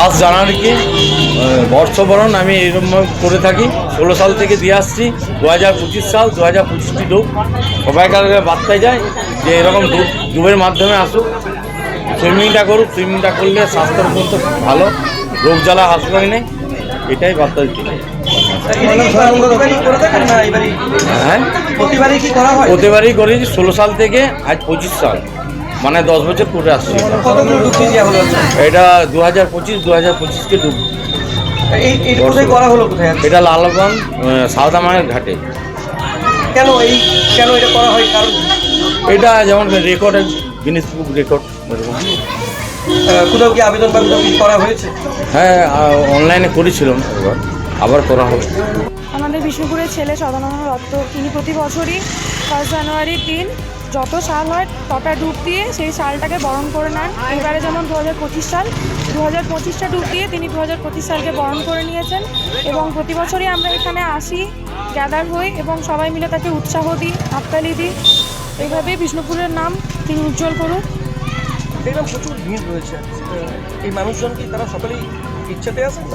1 জানুয়ারিকে বর্ষবরণ আমি এরকম করে থাকি। 16 সাল থেকে দিয়ে আসছি। 2025 সাল 2025টি ডুব সবাইকার বার্তায় যায় যে এরকম ডুবের মাধ্যমে আসুক, সুইমিংটা করুক। সুইমিংটা করলে স্বাস্থ্যের পক্ষে ভালো, রোগ জ্বালা হাসপাতালে নেই, এটাই বার্তা দিচ্ছি। হ্যাঁ, প্রতিবারই করি। 16 সাল থেকে আজ 25 সাল, মানে 10 বছর করে আসছি। এটা 2025কে ডুব এটা লালগঞ্জ সাউদা মায়ের ঘাটে। কেন এটা করা হয়? কারণ এটা যেমন রেকর্ড, গিনেস বুক রেকর্ড। কোথাও কি আবেদন বা কোথাও কি করা হয়েছে? হ্যাঁ, অনলাইনে করেছিলাম, আবার করা হবে। আমাদের বিষ্ণুপুরের ছেলে সদানন্দ দত্ত, তিনি প্রতি বছরই 1 জানুয়ারির দিন যত সাল হয় তটা ডুব দিয়ে সেই সালটাকে বরণ করে নেন। এবারে যেমন 2025 সাল, 2025টা ডুব দিয়ে তিনি 2025 সালকে বরণ করে নিয়েছেন। এবং প্রতি বছরই আমরা এখানে আসি, গ্যাদার হই এবং সবাই মিলে তাকে উৎসাহ দিই, হাততালি দিই। এইভাবেই বিষ্ণুপুরের নাম তিনি উজ্জ্বল করুন। দেখলাম প্রচুর ভিড় রয়েছে। এই মানুষজন কি তারা সকলেই ইচ্ছাতে আসেন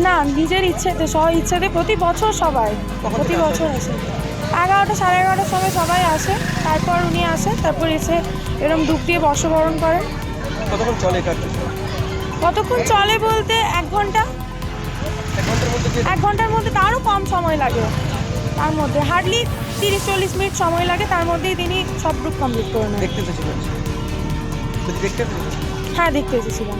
না, নিজের ইচ্ছেতে, ইচ্ছেতে প্রতি বছর সবাই প্রতি বছর আসে। 11টা সাড়ে 11টার সময় সবাই আসে, তারপর উনি আসে, তারপর এসে এরম ডুব দিয়ে বর্ষবরণ করেন। কতক্ষণ চলে কাটতে? কতক্ষণ চলে বলতে 1 ঘন্টা। 1 ঘন্টার মধ্যে তারও কম সময় লাগে। তার মধ্যে হার্ডলি 30-40 মিনিট সময় লাগে, তার মধ্যেই তিনি সব ডুব কমপ্লিট করে নেন। দেখতে এসেছিলেন? হ্যাঁ, দেখতে এসেছিলাম।